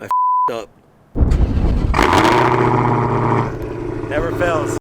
I up. Never fails.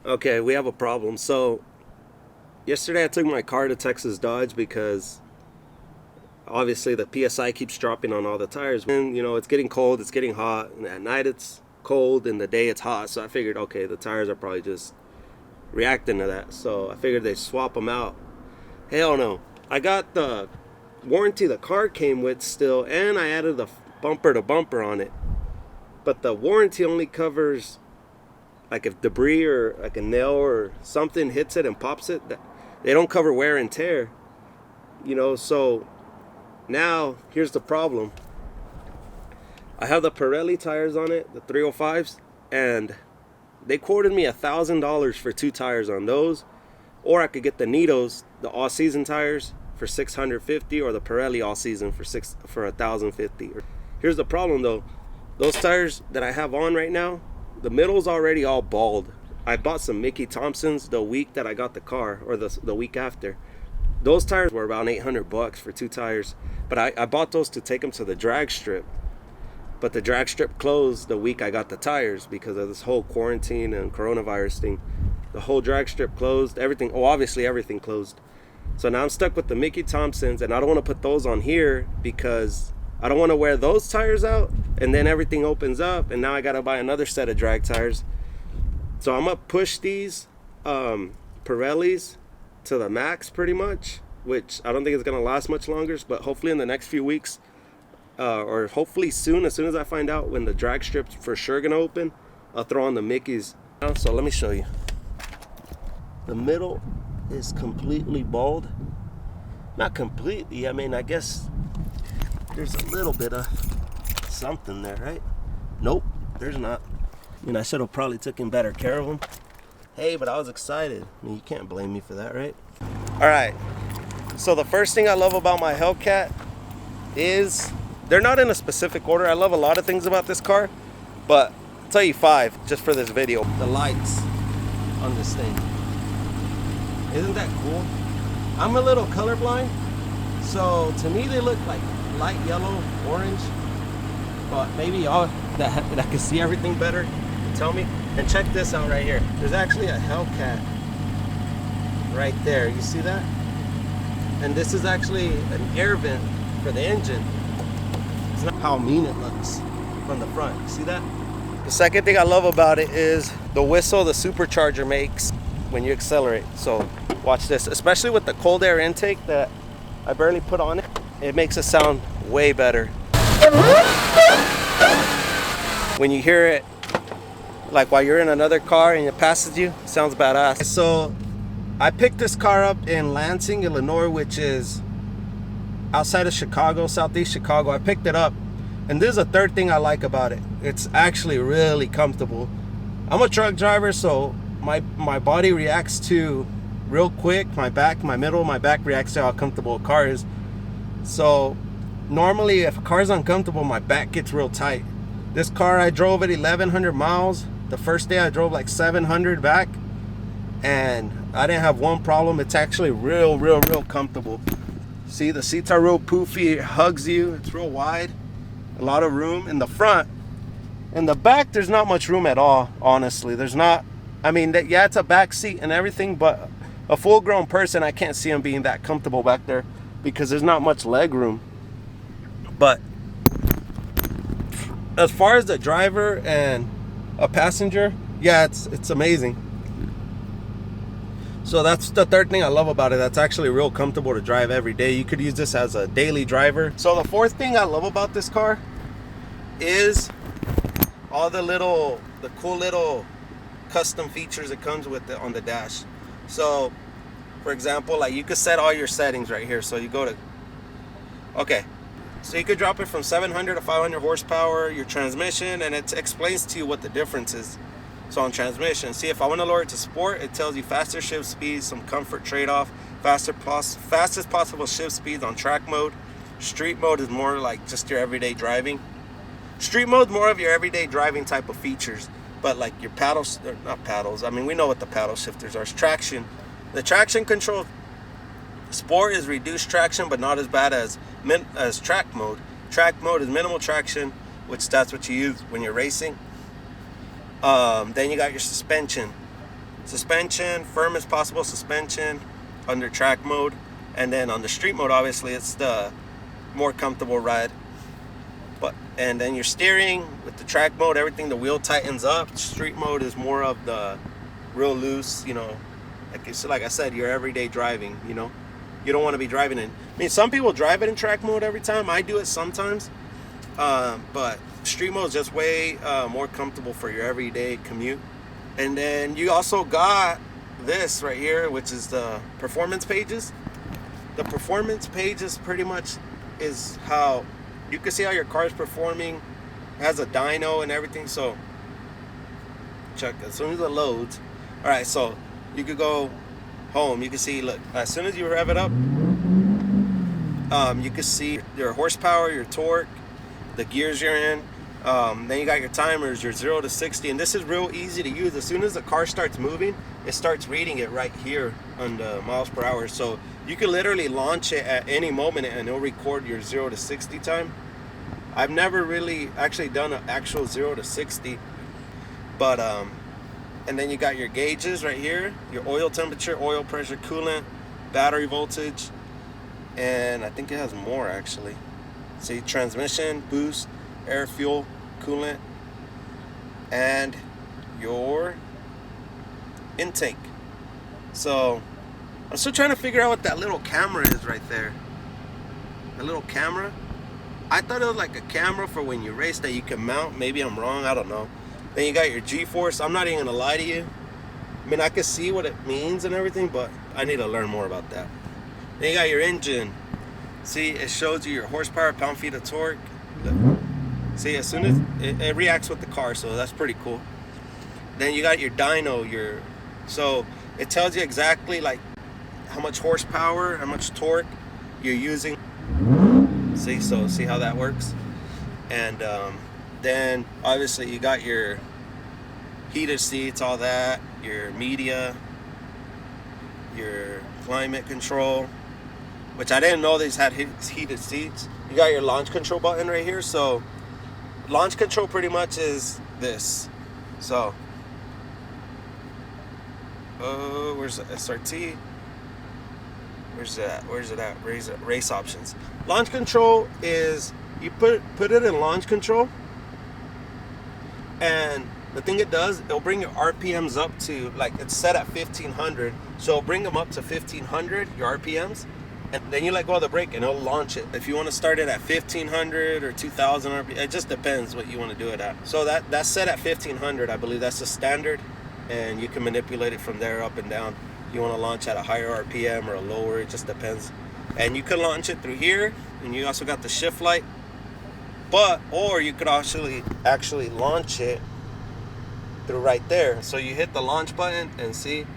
Okay, we have a problem. So yesterday I took my car to Texas Dodge because obviously the PSI keeps dropping on all the tires. And you know, it's getting cold, it's getting hot, and at night it's cold, in the day it's hot. So I figured, okay, the tires are probably just reacting to that. So I figured they'd swap them out. Hell no. I got the warranty the car came with still, and I added the bumper to bumper on it. But the warranty only covers like if debris or like a nail or something hits it and pops it. They don't cover wear and tear, you know. So now here's the problem. I have the Pirelli tires on it, the 305s, and they quoted me $1,000 for 2 tires on those, or I could get the Nitos, the all-season tires, for $650, or the Pirelli all-season for $1,050. Here's the problem though. Those tires that I have on right now, the middle's already all bald. I bought some Mickey Thompsons the week that I got the car, or the week after. Those tires were about $800 for 2 tires, but I bought those to take them to the drag strip. But the drag strip closed the week I got the tires because of this whole quarantine and coronavirus thing. The whole drag strip closed, everything, obviously everything closed. So now I'm stuck with the Mickey Thompsons, and I don't want to put those on here because I don't want to wear those tires out and then everything opens up and now I got to buy another set of drag tires. So I'm going to push these Pirellis to the max pretty much, which I don't think it's going to last much longer, but hopefully in the next few weeks, or hopefully soon, as soon as I find out when the drag strip's for sure going to open, I'll throw on the Mickeys. So let me show you. The middle is completely bald. Not completely, I mean, I guess there's a little bit of something there, right? Nope, there's not. I mean, I should have probably taken better care of them. Hey, but I was excited. I mean, you can't blame me for that, right? All right, so the first thing I love about my Hellcat is, they're not in a specific order. I love a lot of things about this car, but I'll tell you 5 just for this video. The lights on this thing. Isn't that cool? I'm a little colorblind, so to me they look like light yellow, orange, but maybe y'all that can see everything better can tell me. And check this out right here. There's actually a Hellcat right there. You see that? And this is actually an air vent for the engine. It's not how mean it looks from the front. You see that? The second thing I love about it is the whistle the supercharger makes when you accelerate. So watch this, especially with the cold air intake that I barely put on it. It makes it sound way better. When you hear it, like while you're in another car and it passes you, it sounds badass. So I picked this car up in Lansing, Illinois, which is outside of Chicago, southeast Chicago. I picked it up, and this is the third thing I like about it. It's actually really comfortable. I'm a truck driver, so my body reacts to real quick. My back reacts to how comfortable a car is. So normally if a car is uncomfortable, my back gets real tight. This car, I drove at 1,100 miles. The first day I drove like 700 back, and I didn't have one problem. It's actually real comfortable. See, the seats are real poofy. It hugs you. It's real wide. A lot of room in the front. In the back, there's not much room at all, honestly. There's not. I mean, yeah, it's a back seat and everything, but a full-grown person, I can't see him being that comfortable back there because there's not much leg room. But as far as the driver and a passenger, yeah, it's amazing. So that's the third thing I love about it. That's actually real comfortable to drive every day. You could use this as a daily driver. So the fourth thing I love about this car is all the cool little custom features it comes with it on the dash. So for example, like you could set all your settings right here. So you go to Okay, so you could drop it from 700 to 500 horsepower, your transmission, and it explains to you what the difference is. So on transmission, see, if I want to lower it to sport, it tells you faster shift speeds, some comfort trade-off, fastest possible shift speeds on track mode. Street mode is more like just your everyday driving. Street mode is more of your everyday driving type of features, but like your paddles, not paddles, I mean, we know what the paddle shifters are. It's traction. The traction control, sport is reduced traction, but not as bad as track mode. Track mode is minimal traction, which that's what you use when you're racing. Then you got your suspension. Suspension, firm as possible suspension under track mode. And then on the street mode, obviously, it's the more comfortable ride. And then your steering with the track mode, everything, the wheel tightens up. Street mode is more of the real loose, you know, like I said, your everyday driving, you know. You don't want to be driving in. I mean, some people drive it in track mode every time. I do it sometimes. But street mode is just way more comfortable for your everyday commute. And then you also got this right here, which is the performance pages. The performance pages pretty much is how you can see how your car is performing. It has a dyno and everything. So check as soon as it loads. All right, so you could go home. You can see, look, as soon as you rev it up, you can see your horsepower, your torque, the gears you're in. Then you got your timers, your 0 to 60, and this is real easy to use. As soon as the car starts moving, it starts reading it right here on the miles per hour. So you can literally launch it at any moment and it'll record your 0 to 60 time. I've never really actually done an actual 0 to 60, but and then you got your gauges right here, your oil temperature, oil pressure, coolant, battery voltage, and I think it has more actually. See, transmission, boost, air, fuel, coolant, and your intake. So I'm still trying to figure out what that little camera is right there. The little camera, I thought it was like a camera for when you race that you can mount. Maybe I'm wrong, I don't know. Then you got your G-force. I'm not even gonna lie to you, I mean, I can see what it means and everything, but I need to learn more about that. Then you got your engine. See, it shows you your horsepower, pound-feet of torque. See, as soon as it reacts with the car, so that's pretty cool. Then you got your dyno, so it tells you exactly like how much horsepower, how much torque you're using. See, so see how that works. And then obviously you got your heated seats, all that, your media, your climate control, which I didn't know these had heated seats. You got your launch control button right here. So launch control pretty much is this. So where's the SRT? Where's it at? Race options. Launch control is you put it in launch control, and the thing it does, it'll bring your RPMs up to, like, it's set at 1500, so it'll bring them up to 1500, your RPMs, and then you let go of the brake and it'll launch it. If you want to start it at 1500 or 2000 RPM, it just depends what you want to do it at. So that's set at 1500, I believe that's the standard, and you can manipulate it from there up and down. You want to launch at a higher RPM or a lower, it just depends. And you can launch it through here, and you also got the shift light, or you could actually launch it through right there. So you hit the launch button and see,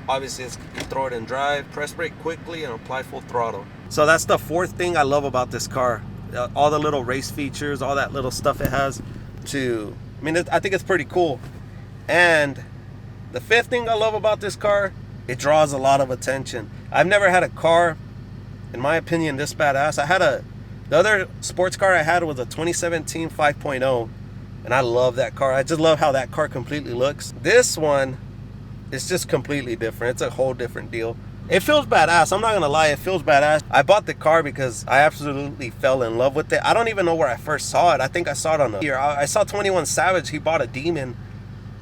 obviously it's, you throw it in drive, press brake quickly, and apply full throttle. So that's the fourth thing I love about this car. All the little race features, all that little stuff it has I think it's pretty cool. And the fifth thing I love about this car, it draws a lot of attention. I've never had a car, in my opinion, this badass. The other sports car I had was a 2017 5.0, and I love that car. I just love how that car completely looks. This one is just completely different. It's a whole different deal. It feels badass. I'm not gonna lie, it feels badass. I bought the car because I absolutely fell in love with it. I don't even know where I first saw it. I think I saw it on I saw 21 Savage. He bought a Demon,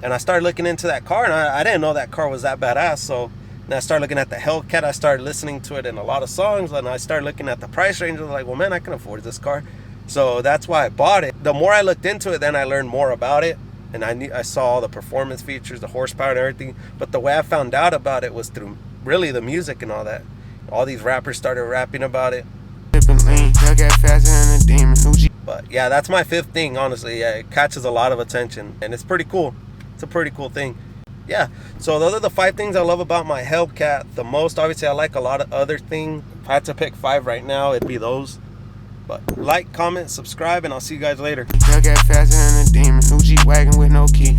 and I started looking into that car, and I didn't know that car was that badass. So then I started looking at the Hellcat. I started listening to it in a lot of songs, and I started looking at the price range. I was like, well, man, I can afford this car. So that's why I bought it. The more I looked into it, then I learned more about it, and I saw all the performance features, the horsepower and everything. But the way I found out about it was through really the music and all that. All these rappers started rapping about it. sipping lean. Hellcat faster than a demon. Uji. But yeah, that's my fifth thing, honestly. Yeah, it catches a lot of attention, and it's pretty cool. It's a pretty cool thing. Yeah, so those are the 5 things I love about my Hellcat the most. Obviously, I like a lot of other things. If I had to pick 5 right now, it'd be those. But like, comment, subscribe, and I'll see you guys later. Hellcat faster than a demon. New Jeep wagon with no key.